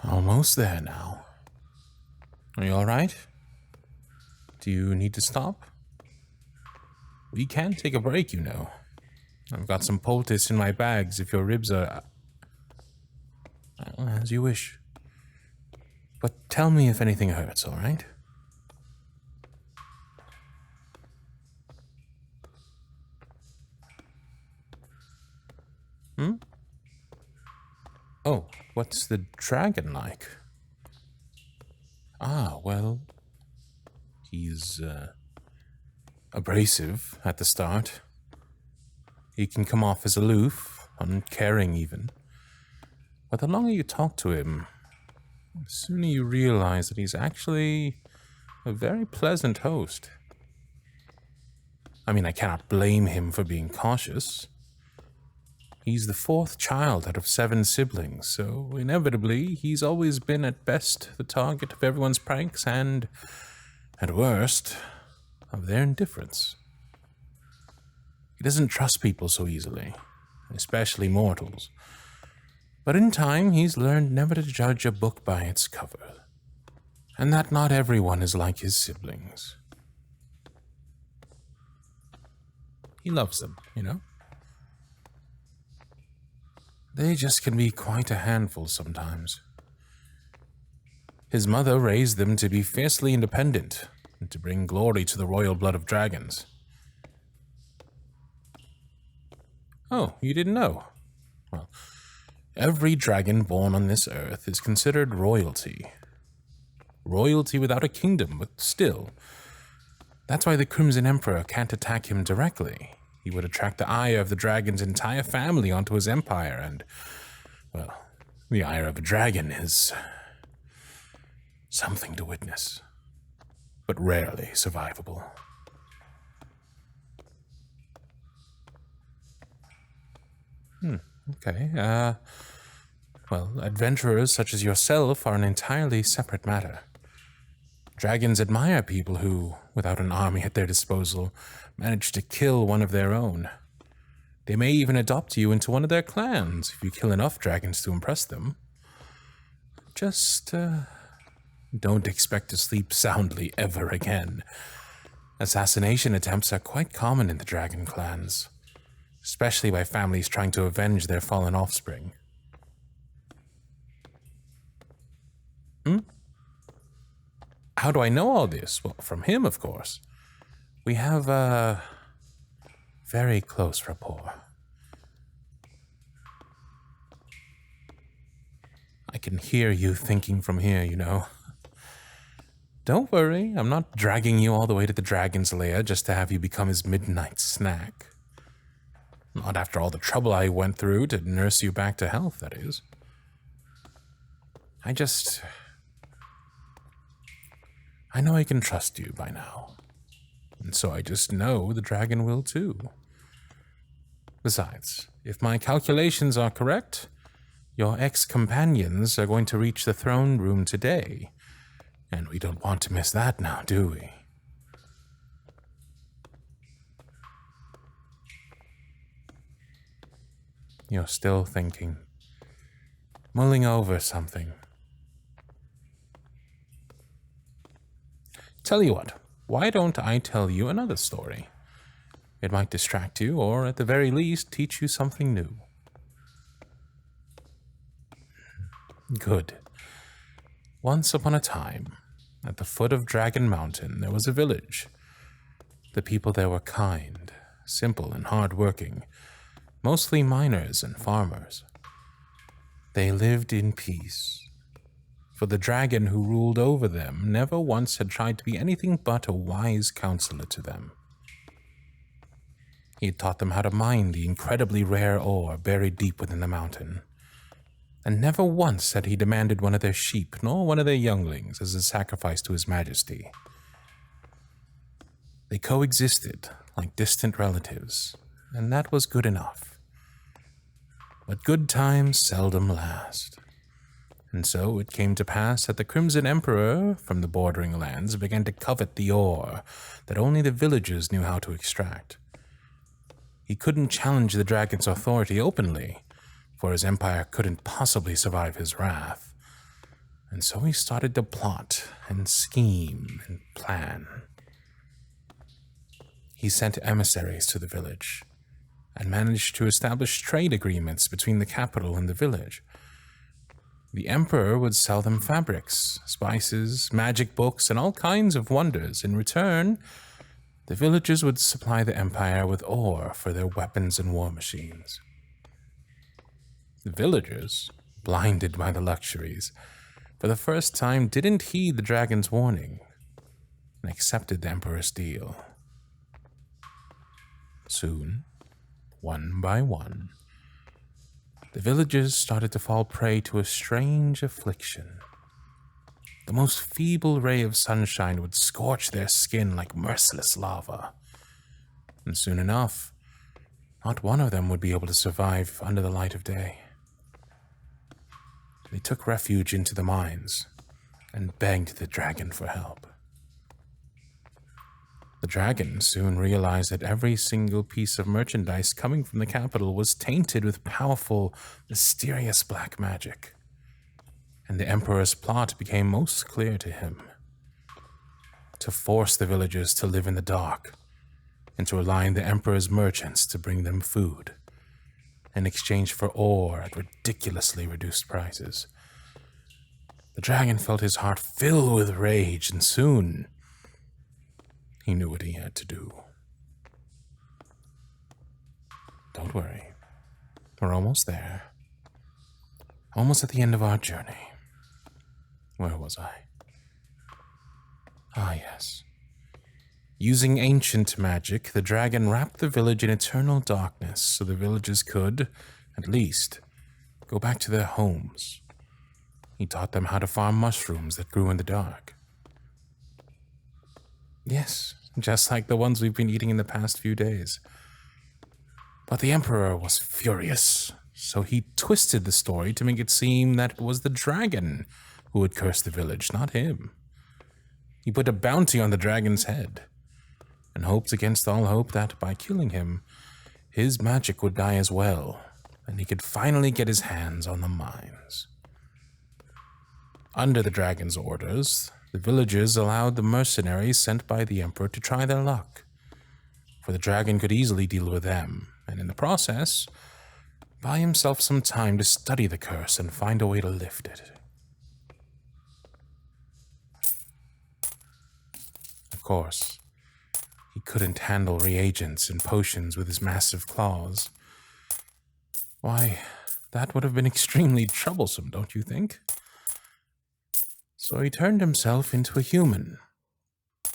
Almost there now. Are you alright? Do you need to stop? We can take a break, you know. I've got some poultice in my bags if your ribs are... Well, as you wish. But tell me if anything hurts, alright? Oh, what's the dragon like? Ah, well... He's, abrasive at the start. He can come off as aloof, uncaring even. But the longer you talk to him, the sooner you realize that he's actually a very pleasant host. I mean, I cannot blame him for being cautious. He's the fourth child out of 7 siblings, so inevitably he's always been at best the target of everyone's pranks and, at worst, of their indifference. He doesn't trust people so easily, especially mortals. But in time, he's learned never to judge a book by its cover, and that not everyone is like his siblings. He loves them, you know? They just can be quite a handful sometimes. His mother raised them to be fiercely independent and to bring glory to the royal blood of dragons. Oh, you didn't know? Well, every dragon born on this earth is considered royalty. Royalty without a kingdom, but still. That's why the Crimson Emperor can't attack him directly. He would attract the ire of the dragon's entire family onto his empire, and, well, the ire of a dragon is something to witness, but rarely survivable. Okay, well, adventurers such as yourself are an entirely separate matter. Dragons admire people who, without an army at their disposal, manage to kill one of their own. They may even adopt you into one of their clans if you kill enough dragons to impress them. Just, don't expect to sleep soundly ever again. Assassination attempts are quite common in the dragon clans, especially by families trying to avenge their fallen offspring. How do I know all this? Well, from him, of course. We have a very close rapport. I can hear you thinking from here, you know. Don't worry, I'm not dragging you all the way to the dragon's lair just to have you become his midnight snack. Not after all the trouble I went through to nurse you back to health, that is. I know I can trust you by now. And so I just know the dragon will too. Besides, if my calculations are correct, your ex-companions are going to reach the throne room today. And we don't want to miss that now, do we? You're still thinking, mulling over something. Tell you what, why don't I tell you another story? It might distract you, or at the very least, teach you something new. Good. Once upon a time, at the foot of Dragon Mountain, there was a village. The people there were kind, simple, and hard-working, mostly miners and farmers. They lived in peace, for the dragon who ruled over them never once had tried to be anything but a wise counselor to them. He had taught them how to mine the incredibly rare ore buried deep within the mountain, and never once had he demanded one of their sheep nor one of their younglings as a sacrifice to his majesty. They coexisted like distant relatives, and that was good enough. But good times seldom last. And so it came to pass that the Crimson Emperor from the bordering lands began to covet the ore that only the villagers knew how to extract. He couldn't challenge the dragon's authority openly, for his empire couldn't possibly survive his wrath. And so he started to plot and scheme and plan. He sent emissaries to the village and managed to establish trade agreements between the capital and the village. The emperor would sell them fabrics, spices, magic books, and all kinds of wonders. In return, the villagers would supply the empire with ore for their weapons and war machines. The villagers, blinded by the luxuries, for the first time didn't heed the dragon's warning and accepted the emperor's deal. Soon, one by one, the villagers started to fall prey to a strange affliction. The most feeble ray of sunshine would scorch their skin like merciless lava. And soon enough, not one of them would be able to survive under the light of day. They took refuge into the mines and begged the dragon for help. The dragon soon realized that every single piece of merchandise coming from the capital was tainted with powerful, mysterious black magic. And the emperor's plot became most clear to him: to force the villagers to live in the dark and to align the emperor's merchants to bring them food in exchange for ore at ridiculously reduced prices. The dragon felt his heart fill with rage, and soon he knew what he had to do. Don't worry, we're almost there. Almost at the end of our journey. Where was I? Ah, yes. Using ancient magic, the dragon wrapped the village in eternal darkness so the villagers could, at least, go back to their homes. He taught them how to farm mushrooms that grew in the dark. Yes, just like the ones we've been eating in the past few days. But the emperor was furious, so he twisted the story to make it seem that it was the dragon who had cursed the village, not him. He put a bounty on the dragon's head, and hoped against all hope that by killing him, his magic would die as well, and he could finally get his hands on the mines. Under the dragon's orders, the villagers allowed the mercenaries sent by the emperor to try their luck, for the dragon could easily deal with them, and in the process, buy himself some time to study the curse and find a way to lift it. Of course, he couldn't handle reagents and potions with his massive claws. Why, that would have been extremely troublesome, don't you think? So he turned himself into a human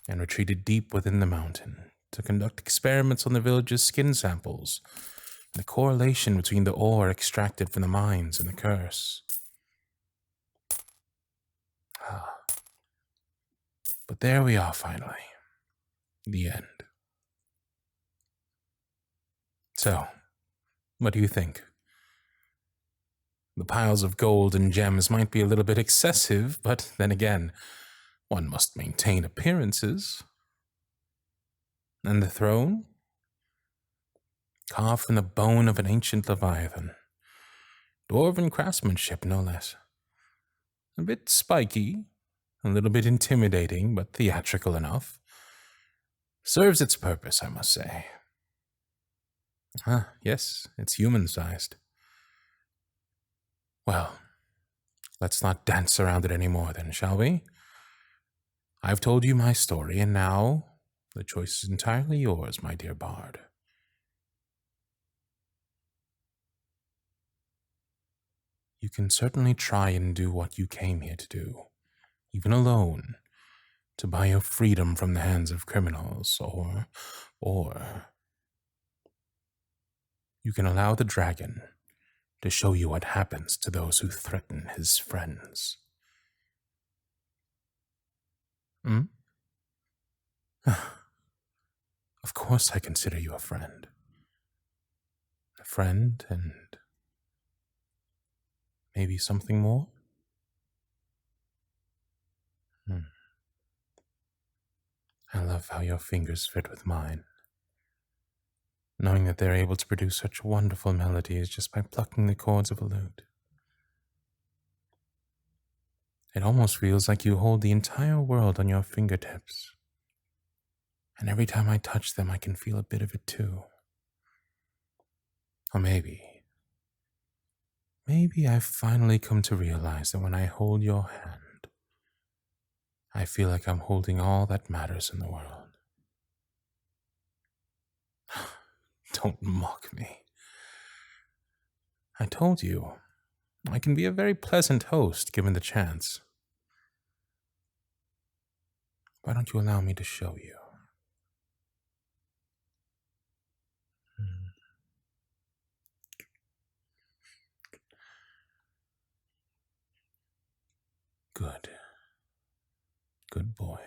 and retreated deep within the mountain to conduct experiments on the village's skin samples and the correlation between the ore extracted from the mines and the curse. But there we are finally. The end. So, what do you think? The piles of gold and gems might be a little bit excessive, but then again, one must maintain appearances. And the throne? Carved from the bone of an ancient leviathan. Dwarven craftsmanship, no less. A bit spiky, a little bit intimidating, but theatrical enough. Serves its purpose, I must say. Yes, it's human-sized. Well, let's not dance around it anymore then, shall we? I've told you my story, and now the choice is entirely yours, my dear bard. You can certainly try and do what you came here to do, even alone, to buy your freedom from the hands of criminals, or you can allow the dragon to show you what happens to those who threaten his friends. Of course I consider you a friend. A friend and maybe something more? I love how your fingers fit with mine, knowing that they're able to produce such wonderful melodies just by plucking the chords of a lute. It almost feels like you hold the entire world on your fingertips. And every time I touch them, I can feel a bit of it too. Or maybe I've finally come to realize that when I hold your hand, I feel like I'm holding all that matters in the world. Don't mock me. I told you, I can be a very pleasant host given the chance. Why don't you allow me to show you? Good. Good boy.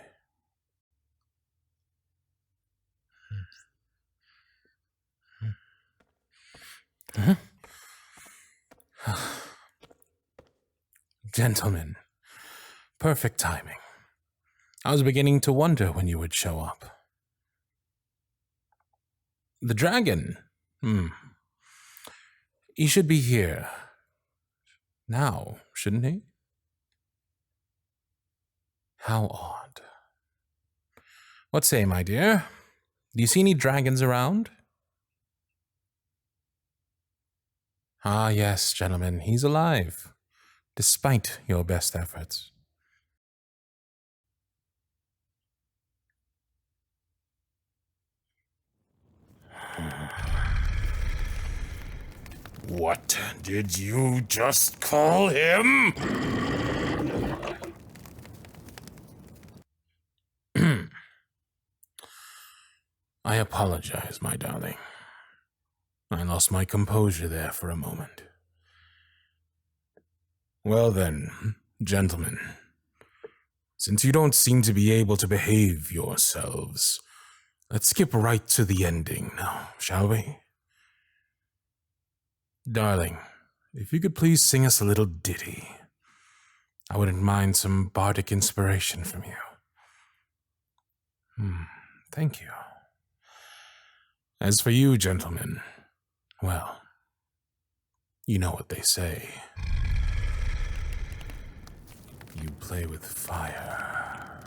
Gentlemen, perfect timing. I was beginning to wonder when you would show up. The dragon? He should be here. Now, shouldn't he? How odd. What say, my dear? Do you see any dragons around? Ah, yes, gentlemen, he's alive, despite your best efforts. What did you just call him? I apologize, my darling. I lost my composure there for a moment. Well then, gentlemen, since you don't seem to be able to behave yourselves, let's skip right to the ending now, shall we? Darling, if you could please sing us a little ditty. I wouldn't mind some bardic inspiration from you. Thank you. As for you, gentlemen, well, you know what they say. You play with fire.